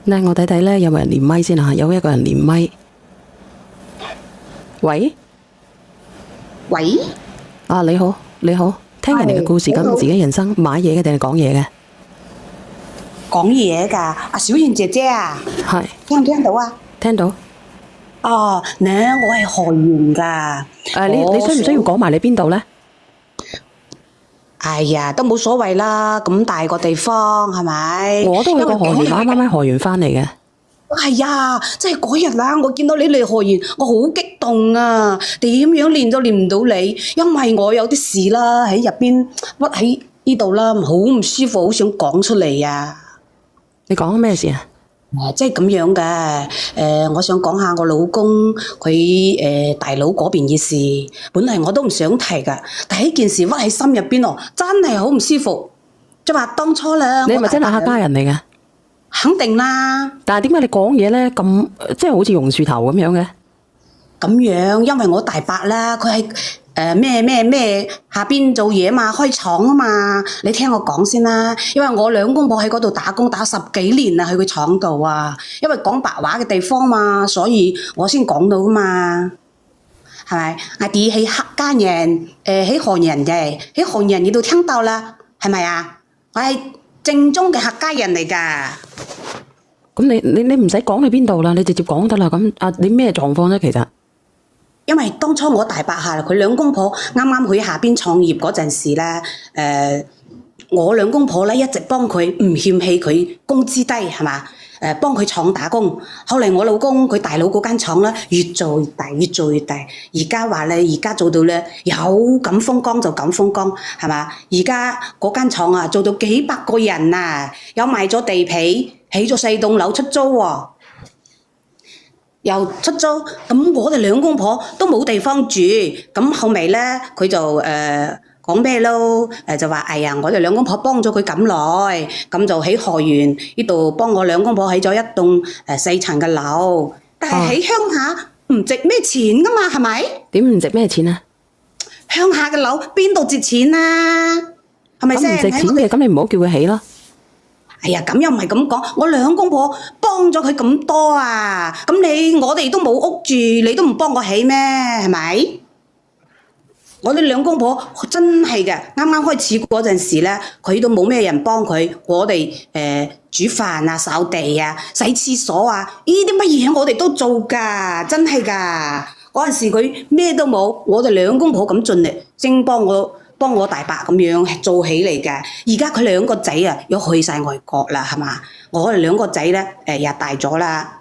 咧，我睇睇咧，有冇人連麥先啊？有一個人連麥。喂，喂，啊你好，你好，聽人哋嘅故事，講自己人生，買嘢嘅定係講嘢嘅？講嘢㗎，阿小燕姐姐啊，係，聽唔聽到啊？聽到。哦，咧我係河源㗎。你需唔需要講埋你邊度呢？哎呀，都冇所謂啦，咁大個地方係咪？我都去過河源，啱啱喺河源翻嚟嘅。係啊，即係嗰日啦，我見到你嚟河源，我好激動啊！點樣練都練唔到你，因為我有啲事啦喺入邊屈喺呢度啦，好唔舒服，好想講出嚟啊！你講咩事啊？即係咁樣嘅，我想講下我老公佢大佬嗰邊嘅事，本嚟我都唔想提㗎，但係呢件事屈喺心入邊哦，真係好唔舒服。即係話當初咧，你係咪真係客家人嚟嘅？肯定啦。但係點解你講嘢咧咁，即係好似榕樹頭咁樣嘅？咁樣，因為我大伯啦，佢喺咩下邊做嘢嘛，開廠啊嘛。你聽我講先啦，因為我兩公婆喺嗰度打工打10幾年啦，去佢廠度啊。因為講白話嘅地方嘛，所以我先講到噶嘛，係咪？我哋係客家人，喺河人嘅，喺河人呢度聽到啦，係咪啊？我係正宗嘅客家人嚟㗎。咁你唔使講去邊度啦，你直接講得啦。咁啊，你咩狀況咧？其實？因為當初我大伯下佢兩公婆啱啱去下邊創業嗰陣時咧，我兩公婆咧一直幫佢，唔嫌棄佢工資低係嘛，幫佢廠打工。後嚟我老公佢大佬嗰間廠咧越做越大，越做越大。而家話咧，而家做到咧有咁風光就咁風光係嘛？而家嗰間廠啊做到幾百個人啊，有賣咗地皮，起咗4棟樓出租喎。又出租，咁我哋兩公婆都冇地方住，咁後尾咧佢就講咩咯？就話哎呀，我哋兩公婆幫咗佢咁耐，咁就喺河源呢度幫我兩公婆起咗一棟4層嘅樓，但係喺鄉下唔值咩錢噶嘛，係咪？點唔值咩錢啊？鄉下嘅樓邊度值錢啊？係咪先？咁唔值錢嘅，咁你唔好叫佢起咯。哎呀，咁又唔係咁講，我兩公婆幫咗佢咁多啊，咁我哋都冇屋住，你都唔幫我起咩？係咪？我哋兩公婆真係嘅，啱啱開始嗰陣時咧，佢都冇咩人幫佢，我哋煮飯啊、掃地啊、洗廁所啊，呢啲乜嘢我哋都做㗎，真係㗎。嗰陣時佢咩都冇，我哋兩公婆咁盡力，先幫我大伯咁樣做起嚟嘅。而家佢兩個仔啊，又去晒外國啦，係嘛？我哋兩個仔咧，又大咗啦，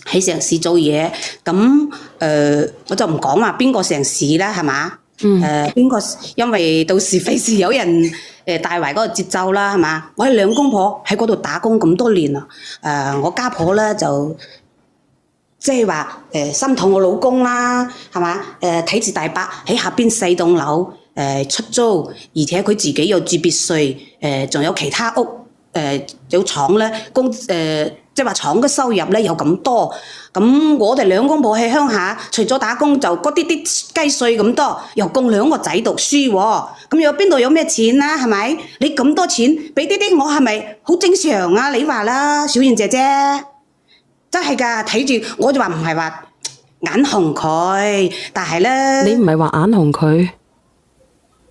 喺城市做嘢。咁我就唔講話邊個城市啦，係嘛？邊個？因為到時費事有人帶壞嗰個節奏啦，係嘛？我哋兩公婆喺嗰度打工咁多年啦，我家婆咧就即係話心痛我老公啦，係嘛？睇住大伯喺下邊4棟樓。出租，而且佢自己又住別墅，仲有其他屋，有廠咧，即係話廠嘅收入咧有咁多。咁我哋兩公婆喺鄉下，除咗打工就嗰啲雞稅咁多，又供2個仔讀書喎。咁有邊度有咩錢啊？係咪？你咁多錢俾啲我係咪好正常啊？你話啦，小燕姐姐，真係㗎，睇住我就話唔係話眼紅佢，但係咧，你唔係話眼紅佢？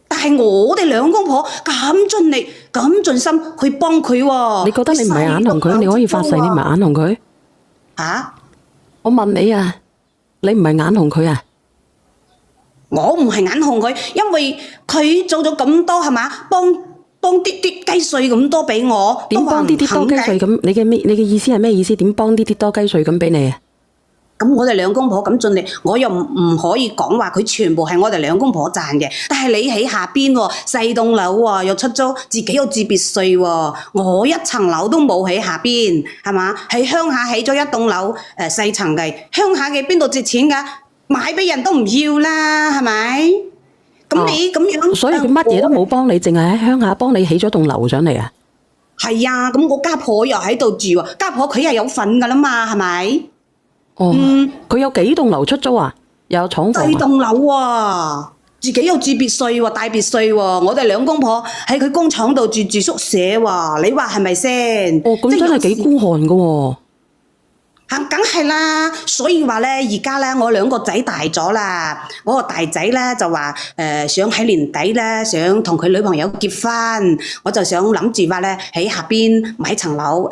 但係我哋兩公婆咁盡力、咁盡心去幫佢喎。你覺得你唔係眼紅佢，你可以發誓你唔係眼紅佢？嚇！我問你啊，你唔係眼紅佢啊？我唔係眼紅佢，因為佢做咗咁多係嘛，幫啲雞碎咁多俾我。點幫啲多雞碎咁？你嘅意思係咩意思？點幫啲多雞碎咁俾你啊？咁我哋兩公婆咁盡力，我又唔可以講話佢全部係我哋兩公婆賺嘅。但係你喺下邊喎，4棟樓喎，又出租，自己又住別墅喎，我1層樓都冇喺下邊，係嘛？喺鄉下起咗1棟樓，4層嘅，鄉下嘅邊度值錢㗎？買俾人都唔要啦，係咪？咁你咁樣，所以佢乜嘢都冇幫你，淨係喺鄉下幫你起咗棟樓上嚟啊？係啊，咁我家婆又喺度住喎，家婆佢係有份㗎啦嘛，係咪？哦，佢有幾棟樓出租啊？又有廠房啊？4棟樓啊，自己又住別墅喎，大別墅喎。我哋兩公婆喺佢工廠度住宿舍喎，你話係咪先？哦，咁真係幾孤寒㗎喎。梗係啦，所以話咧，而家咧我兩個仔大咗啦，我個大仔咧就話想喺年底咧想同佢女朋友結婚，我就想諗住話咧喺下邊買層樓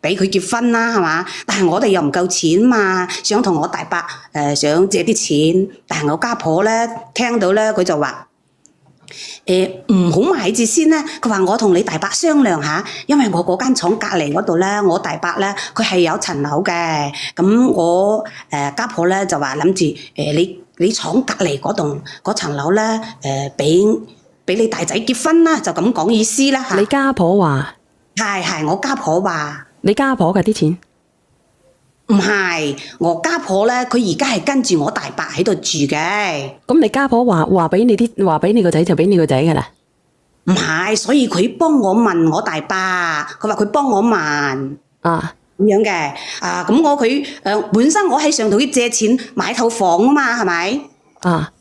俾佢結婚啦，係嘛？但係我哋又唔夠錢嘛，想同我大伯想借啲錢，但係我家婆咧聽到咧佢就話。唔好買住先啦，佢話我同你大伯商量下，因為我嗰間廠隔離嗰度咧，我大伯咧佢係有層樓嘅，咁我家婆咧就話諗住你廠隔離嗰棟嗰層樓咧俾你大仔結婚啦，就咁講意思啦嚇。你家婆話係我家婆話。你家婆嘅啲錢？唔係，我家婆咧，佢而家係跟住我大伯喺度住嘅。咁你家婆話俾你個仔就俾你個仔㗎啦？唔係，所以佢幫我問我大伯，佢話佢幫我問啊咁樣嘅。咁佢本身我係想同佢借錢買套房啊嘛，係咪？啊，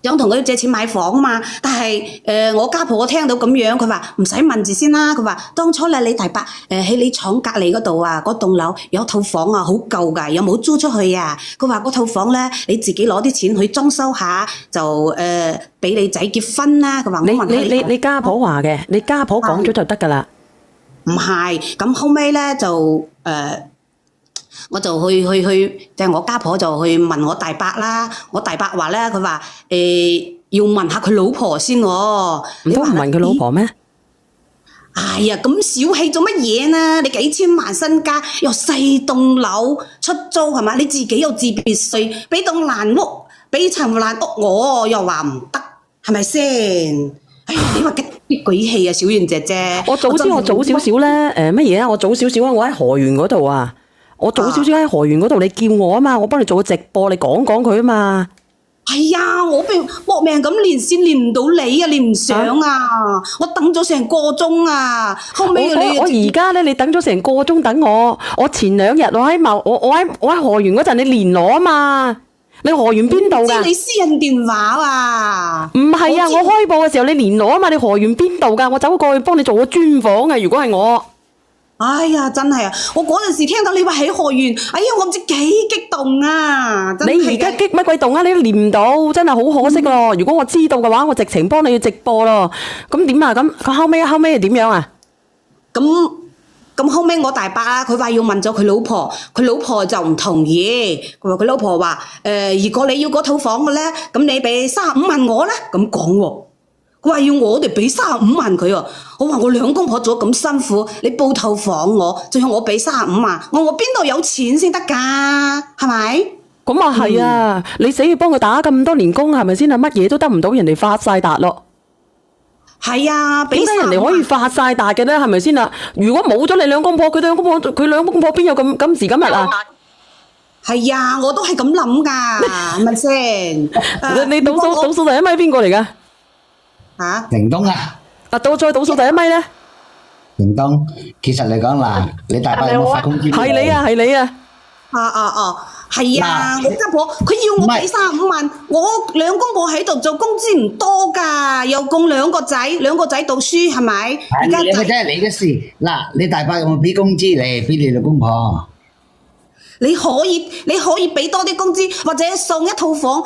想同佢借錢買房啊嘛，但係我家婆聽到咁樣，佢話唔使問住先啦。佢話當初咧，你大伯喺你廠隔離嗰度啊，嗰棟樓有套房啊，好舊㗎，有冇租出去啊？佢話嗰套房咧，你自己攞啲錢去裝修下，就俾你仔結婚啦。佢話我問你家婆話嘅，你家婆講咗就得㗎啦。唔係，咁後尾咧就我就去即係我家婆就去問我大伯啦。我大伯話咧，佢話要問下佢老婆先喎。唔通唔問佢老婆咩？哎呀，咁小氣做乜嘢呢？你幾千萬身家，又細棟樓出租係嘛？你自己又自別墅，俾棟爛屋，俾層爛屋我又話唔得，係咪先？哎呀，你話幾鬼氣啊，小圓姐姐！我早知我早少少咧，乜嘢啊？我早少少啊！我喺河源嗰度啊！我早少少喺河源嗰度，你叫我啊嘛，我幫你做個直播，你講佢啊嘛。係啊，我搏命咁連線連唔到你啊，連唔上啊！我等咗成個鐘啊，後尾我而家咧，你等咗成個鐘等我。我前兩日我喺河源嗰陣，你連我啊嘛。你河源邊度㗎？知你私人電話啊？唔係啊，我開播嘅時候你連我啊嘛。你河源邊度㗎？我走過去幫你做個專訪啊。如果係我。哎呀，真係啊！我嗰陣時聽到你話喺河源，哎呀，我唔知幾激動啊！真係你而家激乜鬼動啊？你都連唔到，真係好可惜咯。如果我知道嘅話，我直情幫你去直播咯。咁點啊？咁後尾係點樣啊？咁後尾我大伯啊，佢話要問咗佢老婆，佢老婆就唔同意。佢話佢老婆話如果你要嗰套房嘅咧，咁你俾35萬我啦。咁講喎。佢話要我哋俾35萬佢啊！我話我兩公婆做咗咁辛苦，你報套房我，仲要我俾35萬，我邊度有錢先得㗎？係咪？咁啊係啊！你死要幫佢打咁多年工，係咪先啊？乜嘢都得唔到，人哋發晒達咯。係啊，點解人哋可以發晒達嘅咧？係咪先啊？如果冇咗你兩公婆，佢兩公婆邊有今時今日啊？係啊，我都係咁諗㗎，係咪先？你倒數第一咪邊個嚟㗎？嚇？成東啊！再倒數第一咪咧？成東，其實嚟講嗱，你大伯有冇發工資？係你啊！係啊！我家婆佢要我俾35萬，我兩公婆喺度做工資唔多㗎，又供兩個仔讀書係咪？而家兩個仔係你嘅事。嗱，你大伯有冇俾工資嚟俾你兩公婆？你可以俾多啲工資，或者送一套房，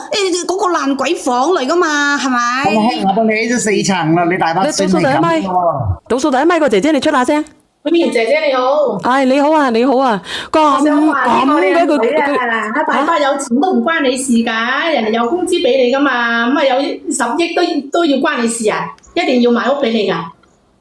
嗰個爛鬼房嚟㗎嘛，係咪？我幫你起咗4層啦，你大伯算係咁喎。倒數第一咪個姐姐，你出下聲。邊姐姐你好。唉，你好啊。咁嘅佢大伯有錢都唔關你事㗎，人哋有工資俾你㗎嘛，咁啊有10億都要關你事啊，一定要買屋俾你㗎。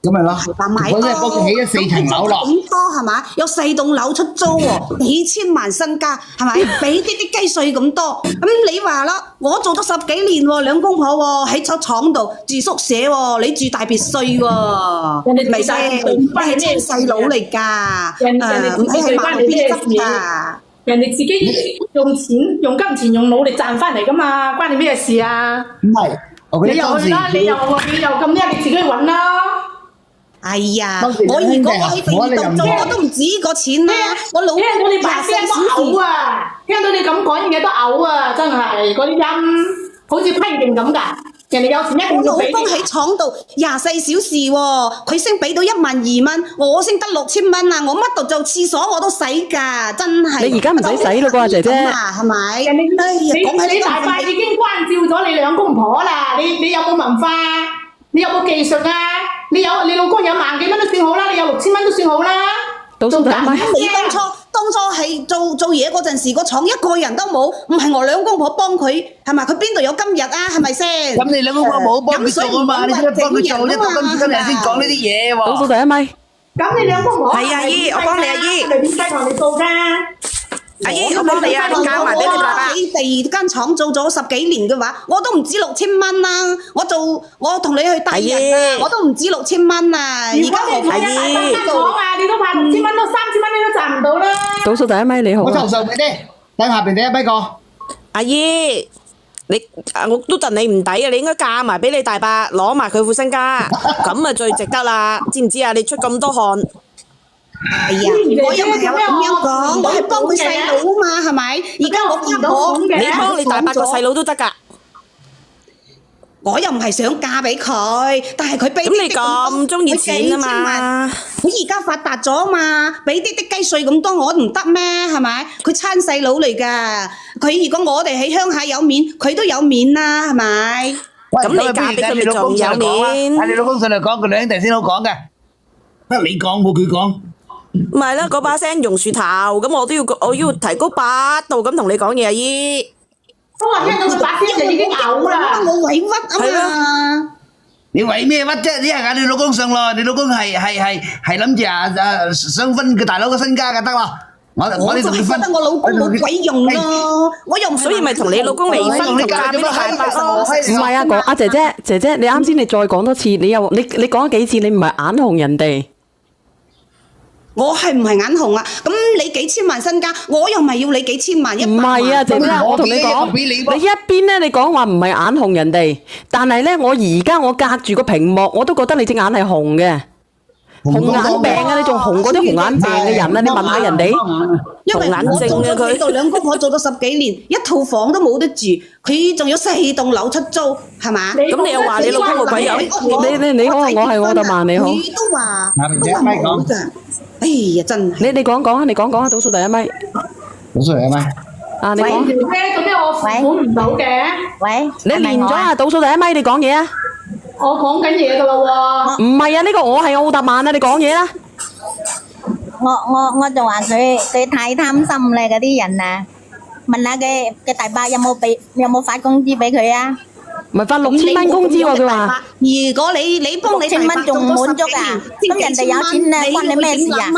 咁咪咯，我真係幫佢起咗4層樓咯。咁多係嘛？有細棟樓出租喎，幾千萬身家係咪？俾啲雞碎咁多，咁你話啦，我做咗10幾年喎，兩公婆喎喺廠度住宿舍喎，你住大別墅喎，人哋咪先？你係親細佬嚟㗎，人哋唔係馬路邊執㗎。人哋自己用金錢用努力賺翻嚟㗎嘛，關你咩事啊？唔係，我覺得當時你又咁叻，你自己揾啦。哎呀，我如果我喺第二度做，我都唔止個錢啦。我老公聽到你把聲都嘔啊！聽到你咁講嘢都嘔啊！真係嗰啲音好似批定咁㗎。人哋有錢一定我老要俾你。公喺廠度24小時喎，佢先俾到12000蚊，我先得6000蚊啊！我乜度做廁所我都使㗎，真係。你而家唔使使咯啩，姐姐。咁啊，係咪？人哋哎呀，講起你大伯已經關照咗你兩公婆啦，你有冇文化啊？你有冇技術啊？你老公有萬幾蚊都算好啦，你有6000蚊都算好啦。倒數第一咪。你當初係做嘢嗰陣時，個廠一個人都冇，唔係我兩公婆幫佢，係咪？佢邊度有今日啊？係咪先？咁你兩公婆冇幫佢做啊嘛？你點解幫佢做啫？到今日先講呢啲嘢喎。倒數第一咪。咁你兩公婆係啊姨我幫你啊姨咪點計同你做㗎？阿姨，我幫你啊，你交埋俾你爸爸。喺第二間廠做咗10幾年嘅話，我都唔止6000蚊啦。我同你去帶人啊，我都唔止6000蚊啊。而家何況如果你睇一大間廠啊，你都派6000蚊都3000蚊你都賺唔到啦。倒數第一咪你好啊。我就受俾你，等下邊第一咪個。阿姨，我都戥你唔抵啊！你應該嫁埋俾你大伯，攞埋佢副身家，咁啊最值得啦，知唔知啊？你出咁多汗，係啊，我又唔係有咁樣講，我係幫佢細佬啊嘛，係咪？而家我家婆你幫你大伯個細佬都得㗎。我又唔係想嫁俾佢，但係佢俾咁你咁中意錢啊嘛？佢而家發達咗嘛，俾啲雞碎咁多我唔得咩？係咪？佢親細佬嚟㗎，佢如果我哋喺鄉下有面，佢都有面啦，係咪？咁你嫁俾佢咪仲有面？睇你老公上嚟講，佢兩兄弟先好講嘅，得你講冇佢講。唔係啦，嗰把聲榕樹頭，咁我要提高8度咁同你講嘢，阿姨。當我聽到佢把聲就已經嘔啦。我委屈啊嘛。你為咩屈啫？你係嗌你老公上咯，你老公係諗住想分佢大佬嘅身家嘅得咯。我哋同你分。覺得我老公冇鬼用咯，我又唔係所以咪同你老公離婚，同嫁俾你大伯咯。唔係啊，阿姐姐，你啱先你再講多次，你講咗幾次，你唔係眼紅人哋。我係唔係眼紅啊？咁你幾千萬身家，我又唔係要你幾千萬100萬。唔係啊，姐姐，我同你講，你一邊咧你講話唔係眼紅人哋，但係咧我而家我隔住個屏幕，我都覺得你隻眼係紅嘅，紅眼病啊！你仲紅過啲紅眼病嘅人啊！你問下人哋，因為我做咗佢度兩公婆做咗10幾年，一套房都冇得住，佢仲有4棟樓出租，係嘛？咁你又話你老公冇鬼有？你好，我係我就話你好。佢都話第一咪講。哎呀，真係。你講啊，你講啊，倒數第一咪。倒數第一咪。啊，你講。做咩我款唔到嘅？喂，你連咗啊，倒數第一咪，你講嘢啊。我講緊嘢㗎啦喎。唔係啊，呢個我係奧特曼啊，你講嘢啦。我就話佢太貪心咧，嗰啲人啊，問下嘅大伯有冇發工資俾佢啊？唔係發6000蚊工資喎，佢話。如果你幫你6000蚊仲唔滿足啊？咁人哋有錢咧，關你咩事啊？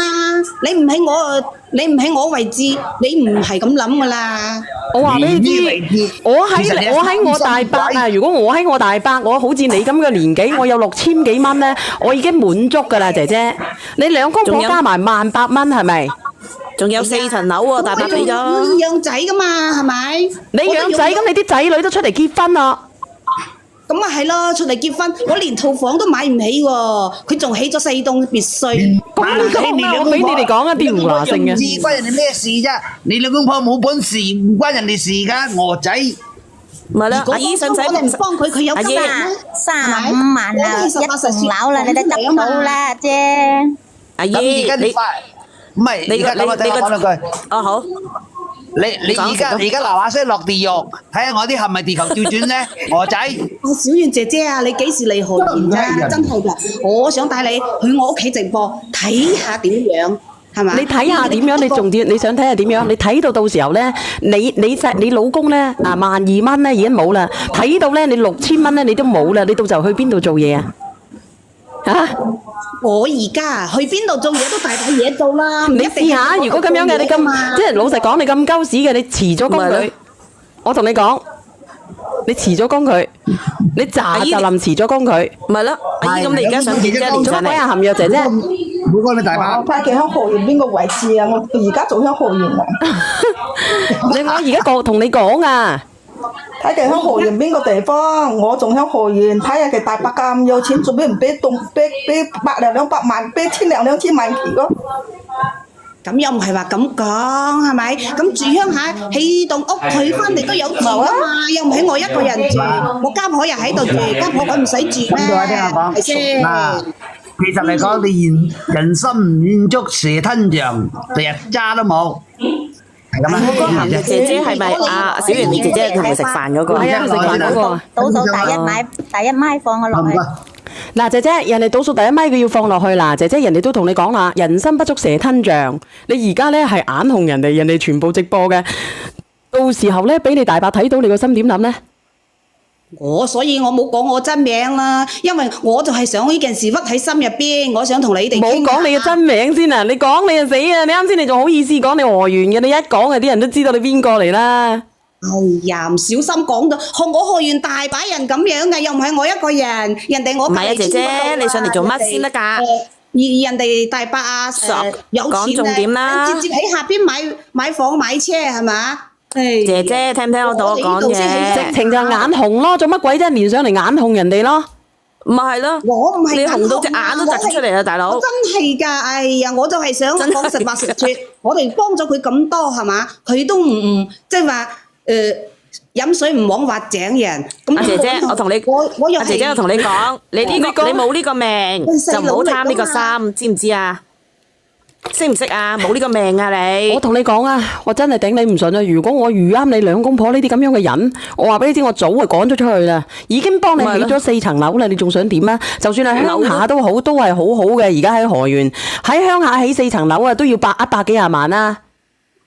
你唔喺我位置，你唔係咁諗噶啦。我話俾你知，我喺我大伯啊！如果我喺我大伯，我好似你咁嘅年紀，我有6000幾蚊咧，我已經滿足噶啦，姐姐。你兩公婆加埋18000蚊係咪？仲有4層樓喎，大伯俾咗。養仔噶嘛，係咪？你養仔咁，你啲仔女都出嚟結婚啦。咁啊係咯，出嚟結婚，我連套房都買唔起喎，佢仲起咗4棟別墅。咁你講啦，我俾你哋講一啲胡話性嘅。關人哋咩事啫？你兩公婆冇本事，唔關人哋事㗎，鵝仔。唔係啦，阿姨使唔使我哋唔幫佢，佢有今日咩？ 35萬啊，一棟樓啦，你都執到啦啫。阿姨，咁而家你唔係而家咁啊？等我講兩句。哦好。你而家嗱嗱聲落地獄，睇下我啲係咪地球調轉咧？鵝仔，小燕姐姐啊，你幾時嚟河源㗎？真係㗎，我想帶你去我屋企直播睇下點樣，係嘛？你睇下點樣？你重點你想睇下點樣？你睇到時候咧，你老公咧啊12000蚊咧已經冇啦，睇到咧你6000蚊咧你都冇啦，你到時候去邊度做嘢啊？嚇！我而家去邊度做嘢都大把嘢做啦。你試下，如果咁樣嘅，你咁即係老實講，你咁鳩屎嘅，你辭咗工佢。我同你講，你辭咗工佢，你咋就臨辭咗工佢。唔係咯，阿姨咁你而家想點啫？連上嚟。睇下含藥姐姐。唔好講你大把。睇佢喺河源邊個位置啊！我而家仲喺河源啊！我而家同你講啊。睇佢喺河源邊個地方，我仲喺河源。睇下佢大伯咁有錢，做咩唔俾100兩200萬，俾1000兩2000萬期咯？咁又唔係話咁講，係咪？咁住鄉下起棟屋，佢翻嚟都有住啊嘛，又唔係我一個人住，我家婆又喺度住，家婆佢唔使住咩？咁我聽我講，係先？嗱，其實嚟講，你人心唔厭足蛇吞象，第日渣都冇，係咁嗰個啊。鹹嘅姐姐係咪啊？小圓你姐姐同佢食飯嗰個？係啊，食飯嗰個。倒數第一米放我落去。嗱，姐姐，人哋倒數第一咪佢要放落去嗱，姐姐人哋都同你講啦，人心不足蛇吞象，你而家咧係眼紅人哋，人哋全部直播嘅，到時候咧俾你大伯睇到，你個心點諗咧？所以我冇講我真名啦，因為我就係想呢件事屈喺心入邊，我想同你哋冇講你嘅真名先啊！你講你就死啊！你啱先你仲好意思講你河源嘅，你一講啊啲人都知道你邊個嚟啦。哎呀，唔小心講到，學我學完大把人咁樣嘅，又唔係我一個人，人哋我唔係啊，姐姐，你上嚟做乜先得㗎？人哋大伯啊，有錢講重點啦，直接喺下邊買房買車係嘛？姐姐聽唔聽到我講嘢？直情就眼紅咯，做乜鬼啫？連上嚟眼紅人哋咯，唔係咯，我唔係你紅到隻眼都突出嚟啦，大佬！我真係㗎，哎呀，我就係想講實話實說，我哋幫咗佢咁多係嘛，佢都唔即係話飲水唔枉挖井人。阿姐姐，我同你，我又阿姐姐，我同你講，你呢個你冇呢個命，就唔好貪呢個心，知唔知啊？識唔識啊？冇呢個命啊你！我同你講啊，我真係頂你唔順啊！如果我遇啱你兩公婆呢啲咁樣嘅人，我話俾你知，我早就趕咗出去啦，已經幫你起咗4層樓啦，你仲想點啊？就算係鄉下都好，都係好好嘅。而家喺河源喺鄉下起4層樓啊，都要100幾廿萬啦。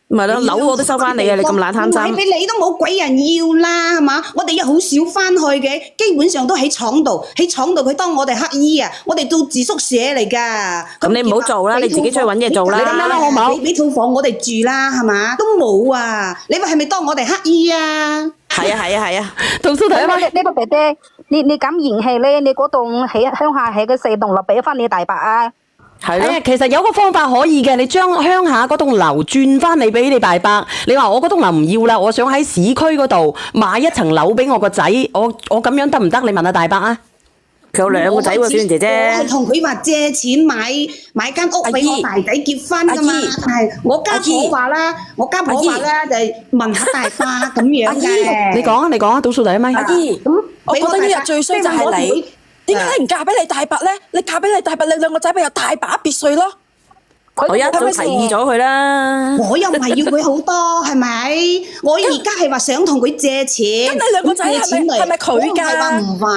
咪咯，樓我都收翻你啊！你咁懶貪心，買俾你都冇鬼人要啦，係嘛？我哋又好少翻去嘅，基本上都喺廠度，佢當我哋乞衣啊，我哋做住宿舍嚟㗎。咁你唔好做啦，你自己出去揾嘢做啦。你咁樣啦，好冇？俾套房我哋住啦，係嘛？都冇啊！你話係咪當我哋乞衣啊？係啊，讀書睇啊嘛。呢個姐姐，你咁嫌棄咧？你嗰棟喺鄉下起嘅4棟樓俾翻你大伯啊？係咯。其實有個方法可以嘅，你將鄉下嗰棟樓轉翻嚟俾你大伯。你話我嗰棟樓唔要啦，我想喺市區嗰度買1層樓俾我個仔，我咁樣得唔得？你問下大伯啊。佢有2個仔喎，小圓姐姐。我係同佢話借錢買間屋俾我大仔結婚㗎嘛。係我家婆話啦，就係問下大伯咁樣嘅。你講啊，倒數第一咪。阿姨，我覺得呢日最衰就係你，點解你唔嫁俾你大伯咧？你嫁俾你大伯，你2個仔咪有大把別墅咯。我一早提議咗佢啦。我又唔係要佢好多，係咪？我而家係話想同佢借錢。咁你2個仔係咪佢㗎？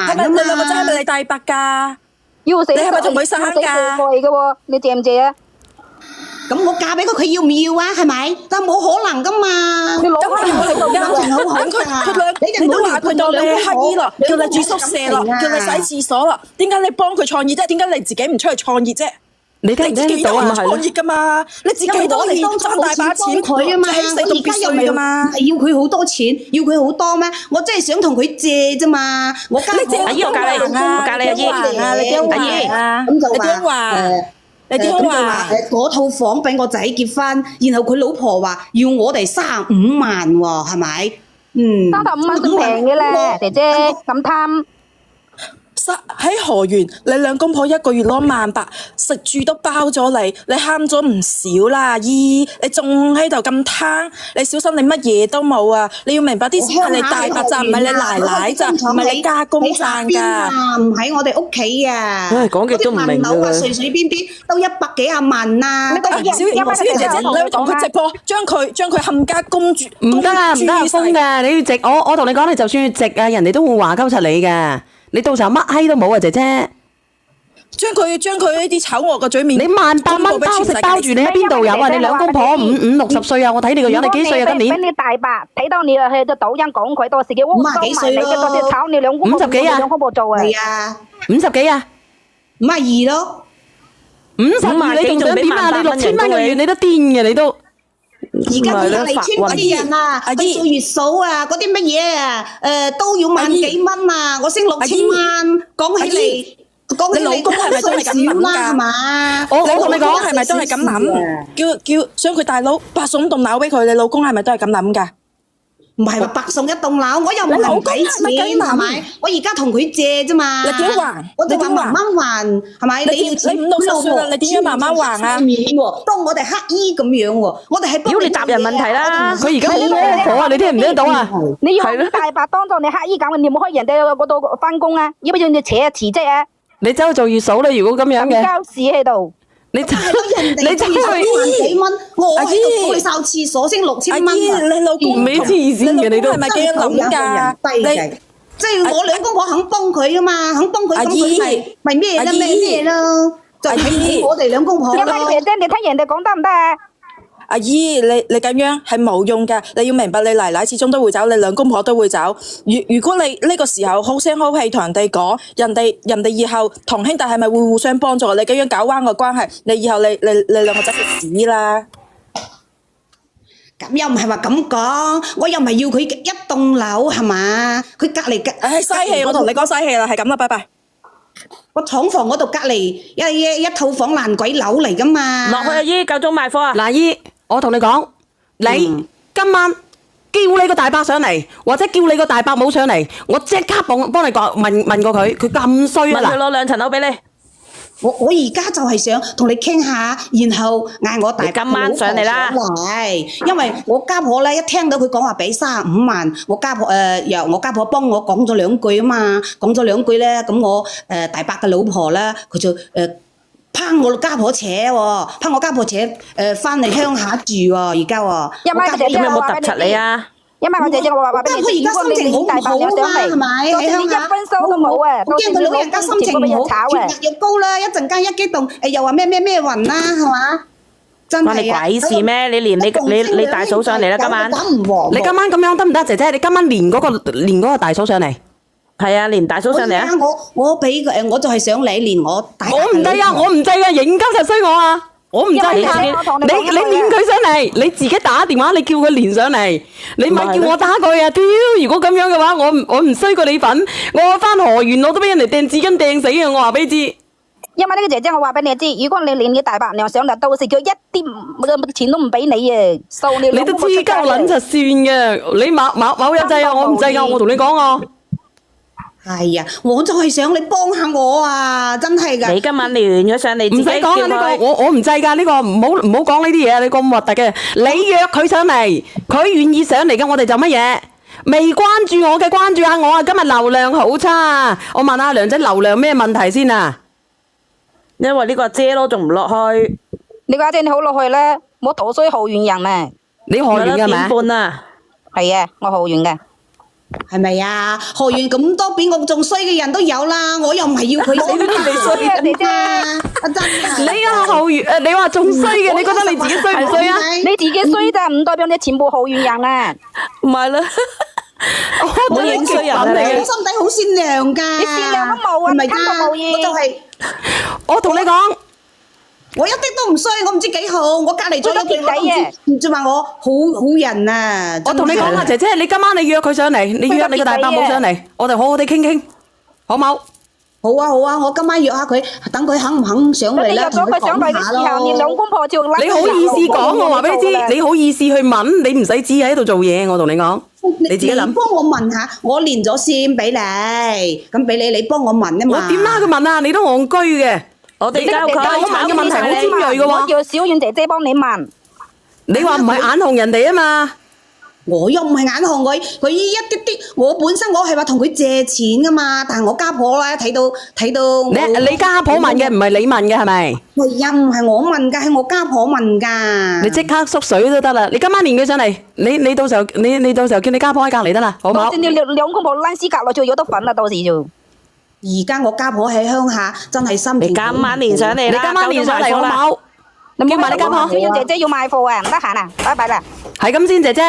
係咪你2個仔係咪你大伯㗎？你係咪同佢生㗎？嘅喎，你借唔借啊？咁我嫁俾佢，佢要唔要啊？係咪？但冇可能噶嘛！你攞咁你都話佢當你係乞衣咯，叫你住宿舍咯，叫你洗廁所咯，點解你幫佢創業啫？點解你自己唔出去創業啫？你聽唔聽到啊？創業噶嘛？你自己都係賺大把錢佢啊嘛！我而家又唔係要佢好多錢，要佢好多咩？我真係想同佢借啫嘛！我家阿姨，我教你，阿姨，咁就話你點話？嗰套房俾我仔結婚，然後佢老婆話要我哋35萬喎，係咪？35萬咁平嘅咧，姐姐咁貪。喺河源，你2公婆1個月攞18000，食住都包咗你，你慳咗唔少啦，阿姨，你仲喺度咁貪，你小心你乜嘢都冇啊！你要明白啲錢係你大伯賺，唔係你奶奶賺，唔係你家公賺㗎，唔喺我哋屋企啊！講極都唔明㗎。樓啊，隨隨便便都100幾廿萬啊！小圓姐姐，你同佢直播，將佢冚家公住，唔得啊，封㗎！你要直，我同你講，你就算要直啊，人哋都會話鳩柒你嘅。你到時候乜閪都冇啊，姐姐！將佢呢啲醜惡嘅嘴面，你18000蚊包食包住，你喺邊度有啊？你2公婆50、60歲啊？我睇你個樣，你幾歲啊？今年？俾你大伯睇到你去到抖音講佢到時嘅屋50幾歲咯，到時炒你2公婆50幾啊？ 2公婆做啊？係啊，50幾啊？52咯，52你仲想點啊？你6000蚊個月你都癲嘅，你都。而家佢隔離村嗰啲人啊，去掃月嫂啊，嗰啲乜嘢啊，都要萬幾蚊啊！我升6000蚊，講起嚟，你老公係咪都係咁諗㗎？嘛？我同你講係咪都係咁諗？叫想佢大佬8送棟樓俾佢，你老公係咪都係咁諗㗎？唔係話白送一棟樓，我又唔係唔俾錢，係咪？我而家同佢借啫嘛。你點還？我就話慢慢還，係咪？你要錢，你5、60歲啦，你點樣慢慢還啊？面喎，當我哋乞衣咁樣喎，我哋係屌你答人問題啦！佢而家好多火啊，你聽唔聽得到啊？你要喺大白當作你乞衣咁，你冇去人哋嗰度翻工啊？要不要你辭職啊？你走去做月嫂啦！如果咁樣嘅，交屎喺度。你走去萬幾蚊，我喺度幫佢掃廁所先6000蚊啊！你老公你黐線嘅你都係咪幾諗㗎？你即係我兩公婆肯幫佢啊嘛，肯幫佢咁佢咪咩啦咩咯，就睇我哋兩公婆咯。姐姐，你聽人哋講得唔得啊？阿姨，你咁樣係冇用㗎，你要明白你奶奶始終都會走，你兩公婆都會走。如果你呢個時候好聲好氣同人哋講，人哋以後同兄弟係咪會互相幫助？你咁樣搞彎個關係，你以後你兩個執食屎啦！咁又唔係話咁講，我又唔係要佢一棟樓係嘛？佢隔離唉，嘥氣！我同你講嘥氣啦，係咁啦，拜拜。個廠房嗰度隔離一套房爛鬼樓嚟噶嘛？落去阿姨，夠鐘賣貨啊！嗱，姨，我同你講，你今晚叫你個大伯上嚟，或者叫你個大伯冇上嚟，我即刻幫你講問過佢，佢咁衰啊！問佢攞2層樓俾你。我而家就係想同你傾下，然後嗌我大伯今晚上嚟啦。因為我家婆咧一聽到佢講話俾35萬，我家婆幫我講咗2句啊嘛，講咗2句咧，咁我大伯嘅老婆咧，佢就拋我家婆扯喎，拋我家婆扯翻嚟鄉下住喎，而家喎。有冇揼柒你啊？因為我姐姐我話俾你知，如果你連大伯又上嚟，就算你一分數都冇啊！我驚佢老人家心情唔好，血壓又高啦，一陣間一激動，又話咩雲啦，係嘛？真係啊！關你鬼事咩？你連你大嫂上嚟啦，今晚。你今晚咁樣得唔得，姐姐？你今晚連嗰個大嫂上嚟。係啊，連大嫂上嚟啊！我俾佢我就係想你連我大。我唔制啊！我唔制啊！認金實衰我啊！我唔制啊！你連佢上嚟，你自己打電話，你叫佢連上嚟，你咪叫我打佢啊！屌！如果咁樣嘅話，我唔衰過你份，我翻河源我都俾人哋掟紙巾掟死啊！我話俾你知。因為呢個姐姐，我話俾你知，如果你連你大伯娘上嚟，到時佢一啲錢都唔俾你啊！收你。你都黐鳩撚就算嘅，你某有制啊，我唔制噶，我同你講啊。係啊，我就係想你幫下我啊，真係噶。你今晚連咗上嚟，唔使講啊！呢個我唔制㗎，呢個唔好講呢啲嘢，你咁核突嘅。你約佢上嚟，佢願意上嚟嘅，我哋就乜嘢？未關注我嘅，關注下我啊！今日流量好差，我問下梁仔流量咩問題先啊？因為呢個阿姐咯，仲唔落去？你個阿姐你好落去咧，我陀衰河源人啊！你河源嘅咪？點半啊？係啊，我河源嘅。係咪啊？河源咁多比我仲衰嘅人都有啦，我又唔係要佢死你衰啊！你啫，阿真啊！你啊河源你話仲衰嘅，你覺得你自己衰唔衰啊？你自己衰咋，唔代表你全部河源人啊！唔係啦，我認衰人嚟嘅，心底好善良㗎。你善良都冇啊，係咪貪到冇嘢。我就係，我同你講。我一啲都唔衰，我唔知幾好，我隔離咗一段我就話我好人啊！我同你講啊，姐姐，你今晚你約佢上嚟，你約你個大伯母上嚟，我哋好好地傾傾，好冇？好啊好啊，我今晚約下佢，等佢肯唔肯上嚟咧，同佢講下咯。你兩公婆就你好意思講，我話俾你知，你好意思去問，你唔使知喺度做嘢，我同你講，你自己諗。你幫我問下，我連咗先俾你，咁俾你幫我問啊嘛。我點拉佢問啊？你都戇居嘅。我哋教佢我問嘅問題好尖鋭嘅喎。我叫小遠姐姐幫你問。你話唔係眼紅人哋啊嘛？我又唔係眼紅佢，佢一啲啲。我本身我係話同佢借錢噶嘛，但係我家婆咧睇到。你家婆問嘅唔係你問嘅係咪？喂，又唔係我問㗎，係我家婆問㗎。你即刻縮水都得啦！你今晚連佢上嚟，你到時候叫你家婆喺隔離得啦，好冇？你兩公婆拉屎隔落就有得瞓啦，到時就。而家我家婆喺鄉下，真係心情。你今晚連上嚟啦，你今晚連上嚟好冇？叫埋你家婆。小遠姐姐要賣貨啊，唔得閒啊，拜拜啦。係咁先，姐姐。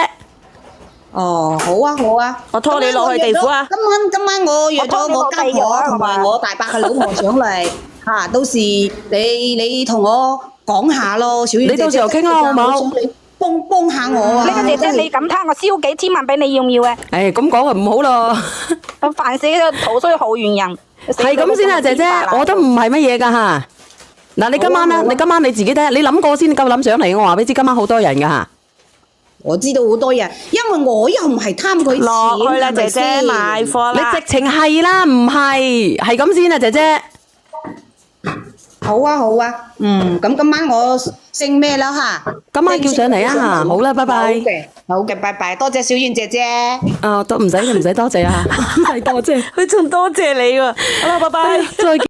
哦，好啊好啊，我拖你落去地府啊！今晚我約咗我家婆同埋我大伯嘅老婆上嚟，嚇，到時你同我講下咯，小遠姐姐。你到時候傾咯，好冇？幫下我啊！呢個姐姐你咁貪，我燒幾千萬俾你，要唔要啊？誒，咁講就唔好咯。煩死個逃衰河源人。係咁先啊，姐姐，我都唔係乜嘢㗎嚇。嗱，你今晚咧，你今晚你自己睇下，你諗過先夠諗上嚟，我話俾你知，今晚好多人㗎嚇。我知道好多人，因為我又唔係貪佢錢，落去啦，係咪姐姐先買貨啦。你直情係啦，唔係咁先啊，姐姐。好啊好啊，咁今晚我姓咩啦吓？今晚叫上嚟啊，好啦，拜拜。好嘅，拜拜，多謝小燕姐姐。都唔使多謝啊，唔使多謝，佢仲多謝你喎。好啦，拜拜。再見。